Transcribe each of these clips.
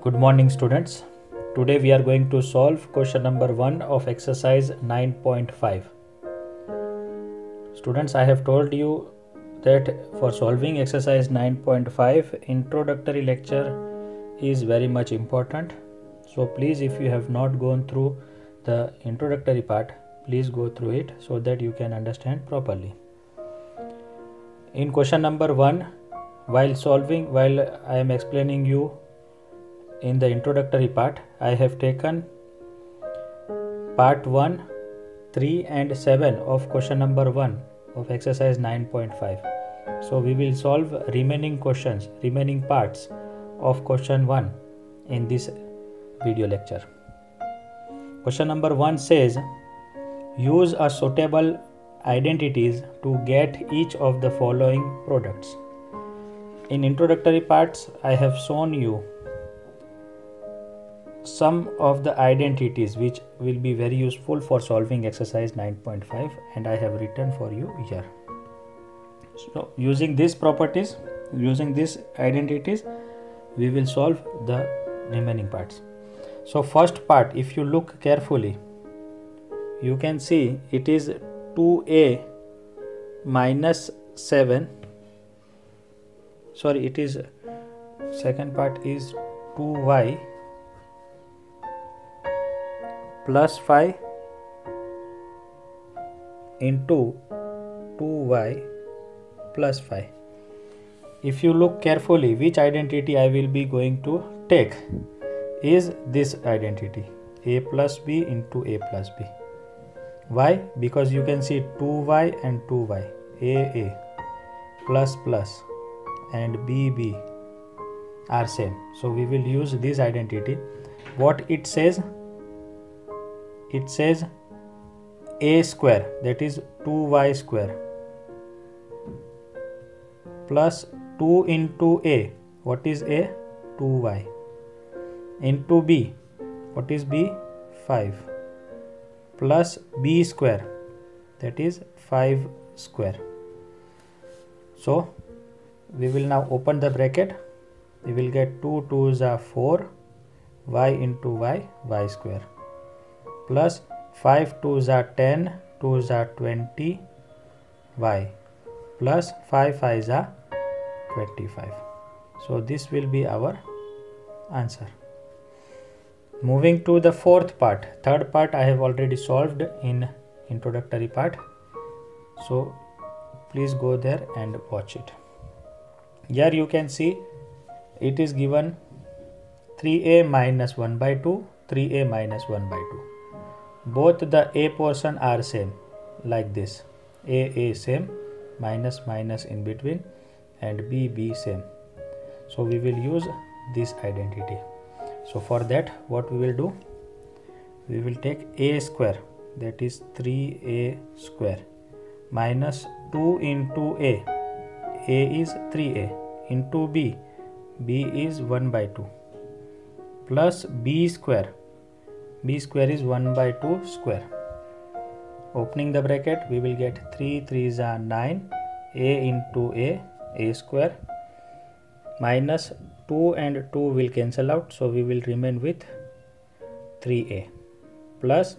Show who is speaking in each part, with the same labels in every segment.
Speaker 1: Good morning, students. Today we are going to solve question number 1 of exercise 9.5. Students, I have told you that for solving exercise 9.5, introductory lecture is very much important. So please, if you have not gone through the introductory part, please go through it so that you can understand properly. In question number 1, while I am explaining you in the introductory part, I have taken part 1, 3 and 7 of question number 1 of exercise 9.5. So we will solve remaining parts of question 1 in this video lecture. Question number 1 says, use a suitable identities to get each of the following products. In introductory parts, I have shown you some of the identities which will be very useful for solving exercise 9.5, and I have written for you here. So using these identities, we will solve the remaining parts. So first part, if you look carefully, you can see it is 2a minus 7. Sorry, it is second part is 2y plus 5 into 2y plus 5. If you look carefully, which identity I will be going to take is this identity, a plus b into a plus b. Why? Because you can see 2y and 2y, a plus plus and b are same. So we will use this identity. What it says? It says a square, that is 2y square, plus 2 into a, what is a? 2y, into b, what is b? 5, plus b square, that is 5 square. So we will now open the bracket. We will get 2 2s are 4, y into y, y square, plus 5 2s are 10, 2s are 20, y, plus 5 5s are 25. So this will be our answer. Moving to the fourth part. Third part I have already solved in introductory part. So please go there and watch it. Here you can see it is given 3a minus 1 by 2, 3a minus 1 by 2. Both the a portion are same, like this, a same, minus minus in between, and b same. So we will use this identity. So for that, what we will do, we will take a square, that is 3a square, minus 2 into a is 3a, into b is 1 by 2, plus b square is 1 by 2 square. Opening the bracket, we will get 3 3s are 9, a into a square, minus 2 and 2 will cancel out, so we will remain with 3a, plus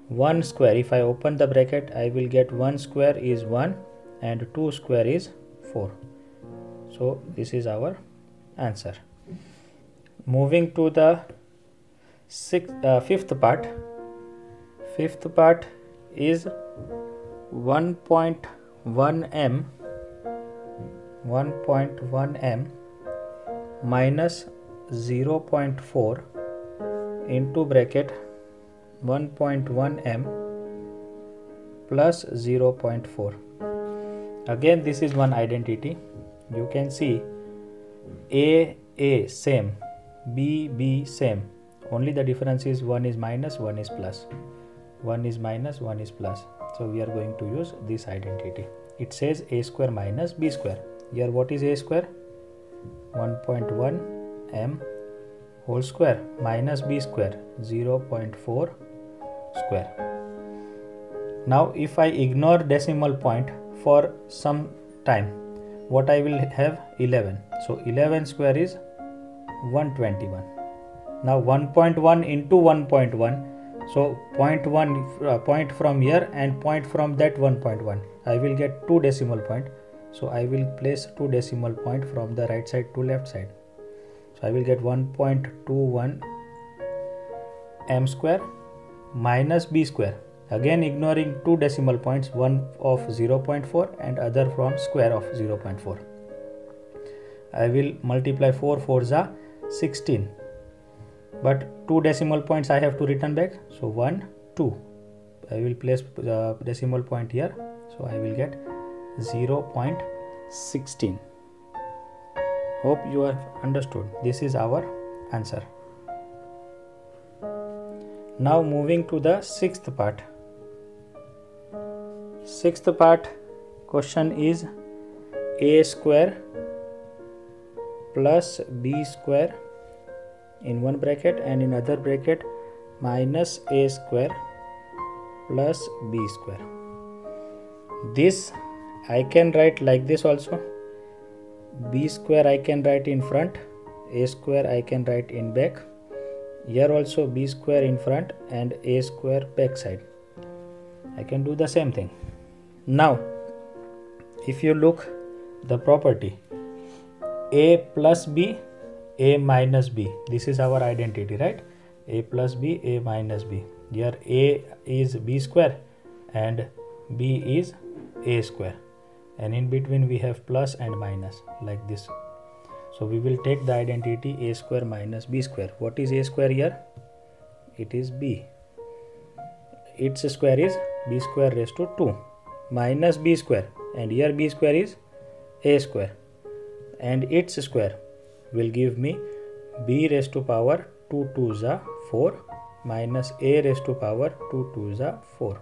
Speaker 1: 1 square. If I open the bracket, I will get 1 square is 1 and 2 square is 4. So this is our answer. Moving to the fifth part. Fifth part is 1.1 m minus 0.4 into bracket 1.1 m plus 0.4. Again, this is one identity. You can see a same, b same. Only the difference is one is minus, one is plus. One is minus, one is plus. So we are going to use this identity. It says a square minus b square. Here what is a square? 1.1 m whole square minus b square, 0.4 square. Now if I ignore decimal point for some time, what I will have? 11. So 11 square is 121. Now 1.1 into 1.1. So point from here and point from that 1.1. I will get 2 decimal point. So I will place 2 decimal point from the right side to left side. So I will get 1.21 m square minus b square. Again ignoring 2 decimal points, one of 0.4 and other from square of 0.4. I will multiply 4 4s are 16. But 2 decimal points I have to return back. So 1, 2. I will place the decimal point here. So I will get 0.16. Hope you have understood. This is our answer. Now moving to the sixth part. Sixth part question is a square plus b square in one bracket and in other bracket minus a square plus b square. This I can write like this also. B square I can write in front, a square I can write in back. Here also b square in front and a square back side. I can do the same thing. Now if you look the property a plus b, a minus b, this is our identity, right? A plus b, a minus b. Here a is b square and b is a square, and in between we have plus and minus like this. So we will take the identity a square minus b square. What is a square here? It is b. Its square is b square raised to 2 minus b square, and here b square is a square, and its square will give me b raised to power 2 2s are 4 minus a raised to power 2 2s are 4.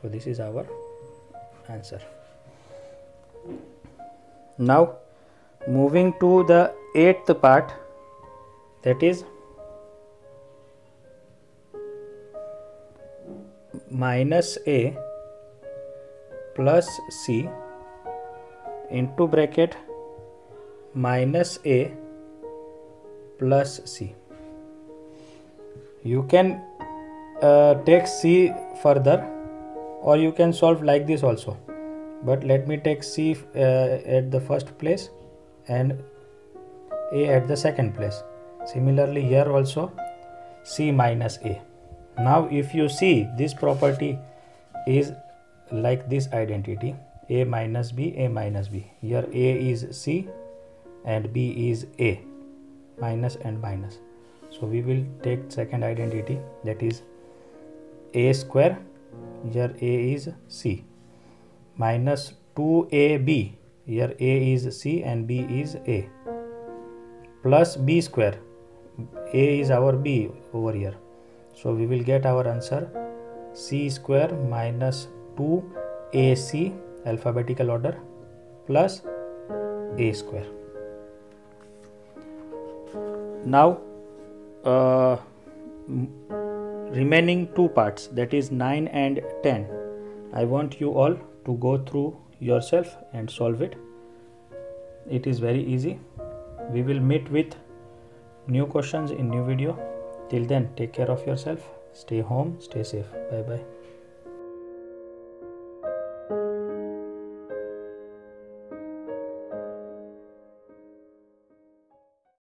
Speaker 1: So this is our answer. Now moving to the eighth part, that is minus a plus c into bracket minus a plus c. You can take c further, or you can solve like this also, but let me take c at the first place and a at the second place. Similarly here also c minus a. Now if you see, this property is like this identity, a minus b, a minus b. Here a is c and b is a, minus and minus. So we will take second identity, that is a square, here a is c, minus 2ab, here a is c and b is a, plus b square, a is our b over here. So we will get our answer c square minus 2ac, alphabetical order, plus a square. Now remaining two parts, that is 9 and 10, I want you all to go through yourself and solve it. It is very easy. We will meet with new questions in new video. Till then, take care of yourself, stay home, stay safe. Bye bye.